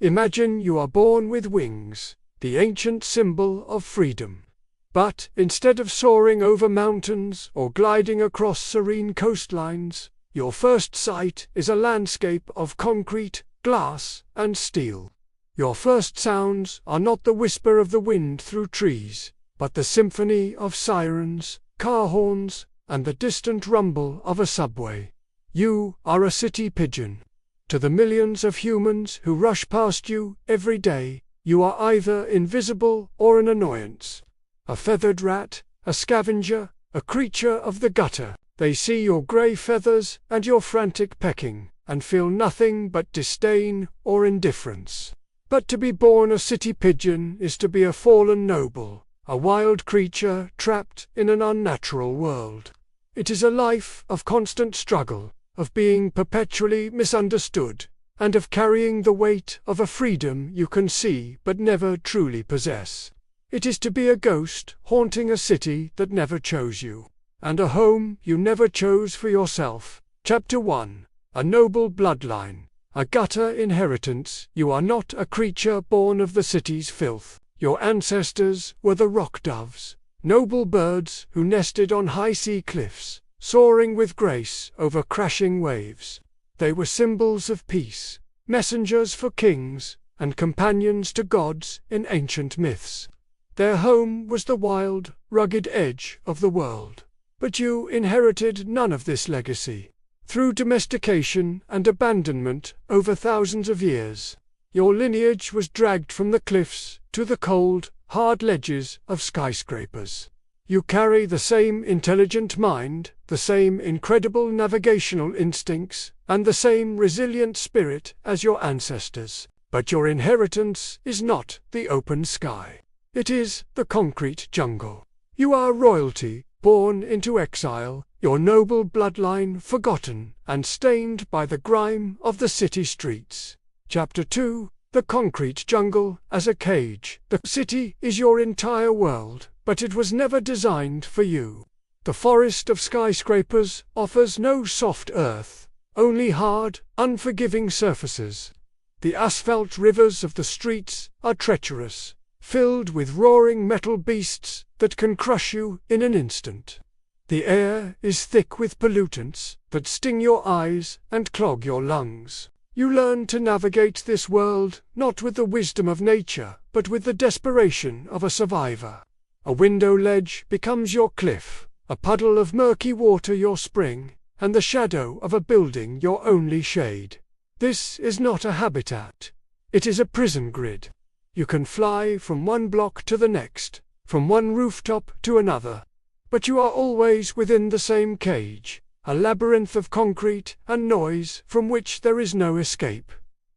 Imagine you are born with wings, the ancient symbol of freedom. But instead of soaring over mountains or gliding across serene coastlines, your first sight is a landscape of concrete, glass, and steel. Your first sounds are not the whisper of the wind through trees, but the symphony of sirens, car horns, and the distant rumble of a subway. You are a city pigeon. To the millions of humans who rush past you every day, you are either invisible or an annoyance. A feathered rat, a scavenger, a creature of the gutter. They see your grey feathers and your frantic pecking, and feel nothing but disdain or indifference. But to be born a city pigeon is to be a fallen noble, a wild creature trapped in an unnatural world. It is a life of constant struggle, of being perpetually misunderstood, and of carrying the weight of a freedom you can see but never truly possess. It is to be a ghost haunting a city that never chose you, and a home you never chose for yourself. Chapter 1. A noble bloodline. A gutter inheritance. You are not a creature born of the city's filth. Your ancestors were the rock doves, noble birds who nested on high sea cliffs, soaring with grace over crashing waves. They were symbols of peace, messengers for kings, and companions to gods in ancient myths. Their home was the wild, rugged edge of the world. But you inherited none of this legacy. Through domestication and abandonment over thousands of years, your lineage was dragged from the cliffs to the cold, hard ledges of skyscrapers. You carry the same intelligent mind, the same incredible navigational instincts, and the same resilient spirit as your ancestors. But your inheritance is not the open sky. It is the concrete jungle. You are royalty, born into exile, your noble bloodline forgotten and stained by the grime of the city streets. Chapter 2. The concrete jungle as a cage. The city is your entire world, but it was never designed for you. The forest of skyscrapers offers no soft earth, only hard, unforgiving surfaces. The asphalt rivers of the streets are treacherous, filled with roaring metal beasts that can crush you in an instant. The air is thick with pollutants that sting your eyes and clog your lungs. You learn to navigate this world not with the wisdom of nature, but with the desperation of a survivor. A window ledge becomes your cliff, a puddle of murky water your spring, and the shadow of a building your only shade. This is not a habitat. It is a prison grid. You can fly from one block to the next, from one rooftop to another. But you are always within the same cage, a labyrinth of concrete and noise from which there is no escape.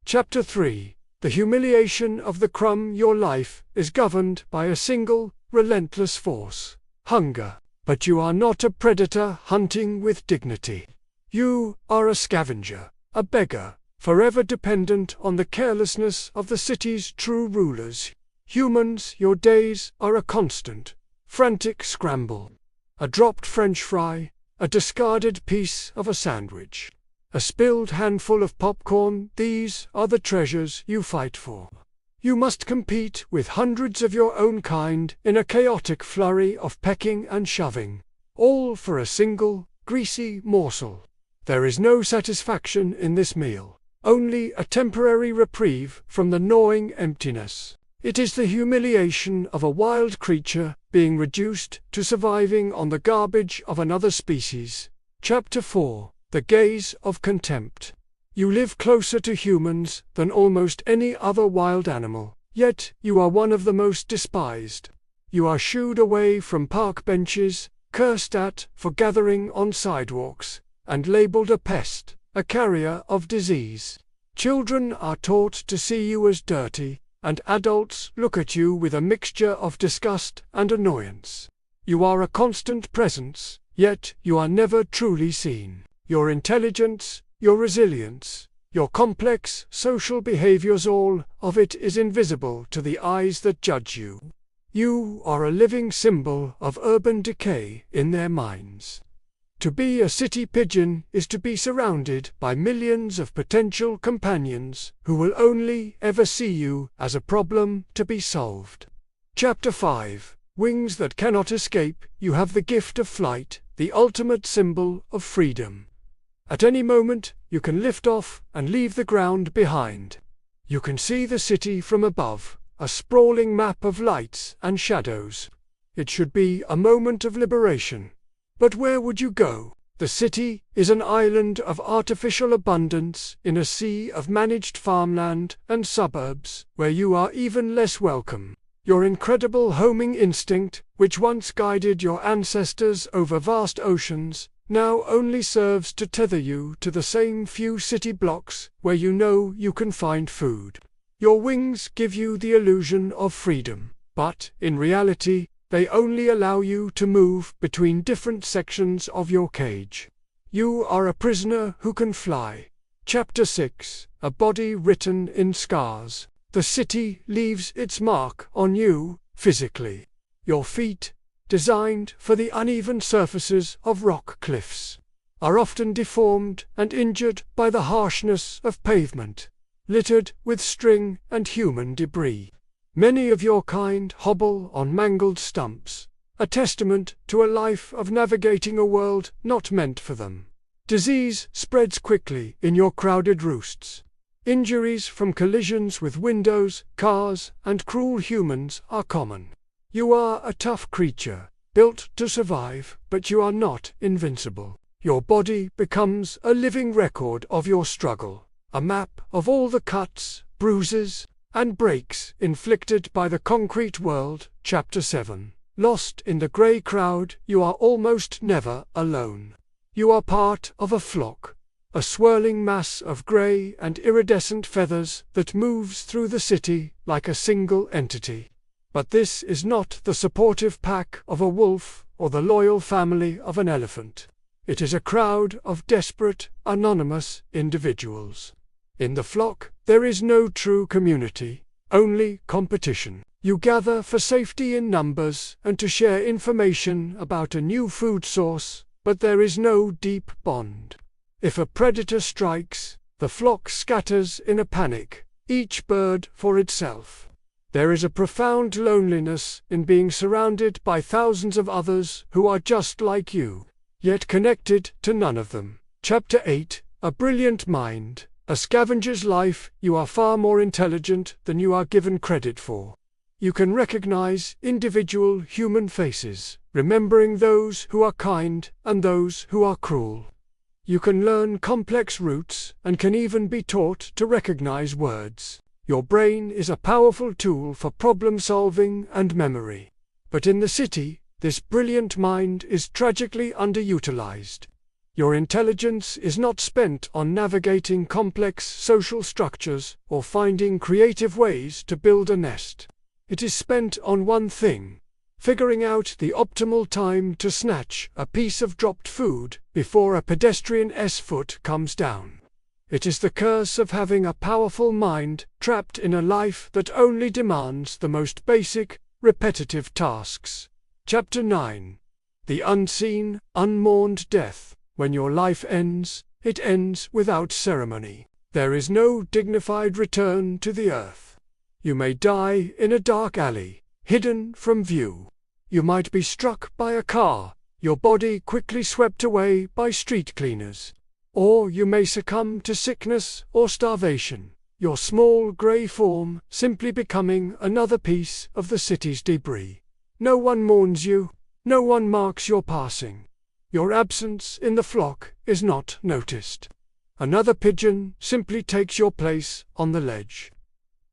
Chapter 3. The humiliation of the crumb. Your life is governed by a single, relentless force: hunger. But you are not a predator hunting with dignity. You are a scavenger, a beggar, forever dependent on the carelessness of the city's true rulers. Humans, your days are a constant, frantic scramble. A dropped French fry, a discarded piece of a sandwich, a spilled handful of popcorn, these are the treasures you fight for. You must compete with hundreds of your own kind in a chaotic flurry of pecking and shoving, all for a single, greasy morsel. There is no satisfaction in this meal, only a temporary reprieve from the gnawing emptiness. It is the humiliation of a wild creature being reduced to surviving on the garbage of another species. Chapter 4. The gaze of contempt. You live closer to humans than almost any other wild animal, yet you are one of the most despised. You are shooed away from park benches, cursed at for gathering on sidewalks, and labeled a pest, a carrier of disease. Children are taught to see you as dirty, and adults look at you with a mixture of disgust and annoyance. You are a constant presence, yet you are never truly seen. Your intelligence, your resilience, your complex social behaviors, all of it is invisible to the eyes that judge you. You are a living symbol of urban decay in their minds. To be a city pigeon is to be surrounded by millions of potential companions who will only ever see you as a problem to be solved. Chapter 5. Wings that cannot escape. You have the gift of flight, the ultimate symbol of freedom. At any moment, you can lift off and leave the ground behind. You can see the city from above, a sprawling map of lights and shadows. It should be a moment of liberation. But where would you go? The city is an island of artificial abundance in a sea of managed farmland and suburbs, where you are even less welcome. Your incredible homing instinct, which once guided your ancestors over vast oceans, now only serves to tether you to the same few city blocks where you know you can find food. Your wings give you the illusion of freedom, but, in reality, they only allow you to move between different sections of your cage. You are a prisoner who can fly. Chapter 6. A body written in scars. The city leaves its mark on you, physically. Your feet, designed for the uneven surfaces of rock cliffs, are often deformed and injured by the harshness of pavement, littered with string and human debris. Many of your kind hobble on mangled stumps, a testament to a life of navigating a world not meant for them. Disease spreads quickly in your crowded roosts. Injuries from collisions with windows, cars, and cruel humans are common. You are a tough creature, built to survive, but you are not invincible. Your body becomes a living record of your struggle, a map of all the cuts, bruises, and breaks inflicted by the concrete world. Chapter 7. Lost in the grey crowd, you are almost never alone. You are part of a flock, a swirling mass of grey and iridescent feathers that moves through the city like a single entity. But this is not the supportive pack of a wolf or the loyal family of an elephant. It is a crowd of desperate, anonymous individuals. In the flock, there is no true community, only competition. You gather for safety in numbers and to share information about a new food source, but there is no deep bond. If a predator strikes, the flock scatters in a panic, each bird for itself. There is a profound loneliness in being surrounded by thousands of others who are just like you, yet connected to none of them. Chapter 8. A brilliant mind. A scavenger's life. You are far more intelligent than you are given credit for. You can recognize individual human faces, remembering those who are kind and those who are cruel. You can learn complex roots and can even be taught to recognize words. Your brain is a powerful tool for problem solving and memory. But in the city, this brilliant mind is tragically underutilized. Your intelligence is not spent on navigating complex social structures or finding creative ways to build a nest. It is spent on one thing: figuring out the optimal time to snatch a piece of dropped food before a pedestrian's foot comes down. It is the curse of having a powerful mind trapped in a life that only demands the most basic, repetitive tasks. Chapter 9. The unseen, unmourned death. When your life ends, it ends without ceremony. There is no dignified return to the earth. You may die in a dark alley, hidden from view. You might be struck by a car, your body quickly swept away by street cleaners. Or you may succumb to sickness or starvation, your small grey form simply becoming another piece of the city's debris. No one mourns you, no one marks your passing. Your absence in the flock is not noticed. Another pigeon simply takes your place on the ledge.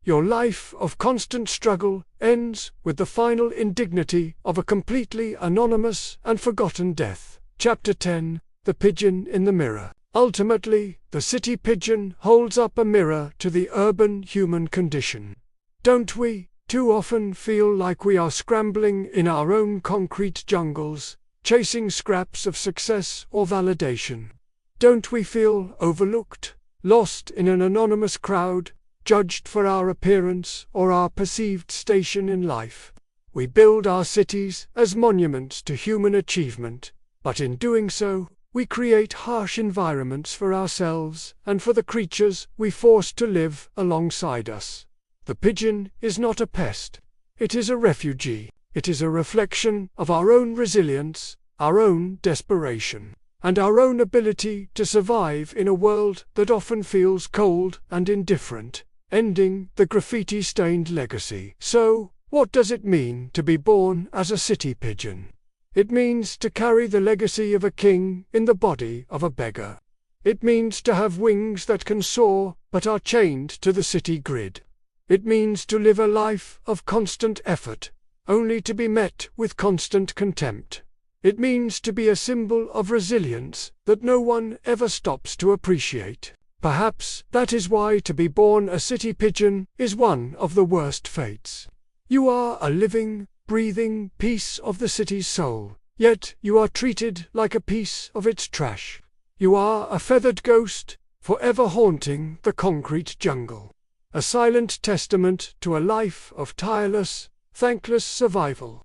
Your life of constant struggle ends with the final indignity of a completely anonymous and forgotten death. Chapter 10. The pigeon in the mirror. Ultimately, the city pigeon holds up a mirror to the urban human condition. Don't we too often feel like we are scrambling in our own concrete jungles, chasing scraps of success or validation? Don't we feel overlooked, lost in an anonymous crowd, judged for our appearance or our perceived station in life? We build our cities as monuments to human achievement, but in doing so, we create harsh environments for ourselves and for the creatures we force to live alongside us. The pigeon is not a pest. It is a refugee. It is a reflection of our own resilience, our own desperation, and our own ability to survive in a world that often feels cold and indifferent, ending the graffiti-stained legacy. So, what does it mean to be born as a city pigeon? It means to carry the legacy of a king in the body of a beggar. It means to have wings that can soar but are chained to the city grid. It means to live a life of constant effort, only to be met with constant contempt. It means to be a symbol of resilience that no one ever stops to appreciate. Perhaps that is why to be born a city pigeon is one of the worst fates. You are a living, breathing piece of the city's soul, yet you are treated like a piece of its trash. You are a feathered ghost, forever haunting the concrete jungle. A silent testament to a life of tireless, thankless survival.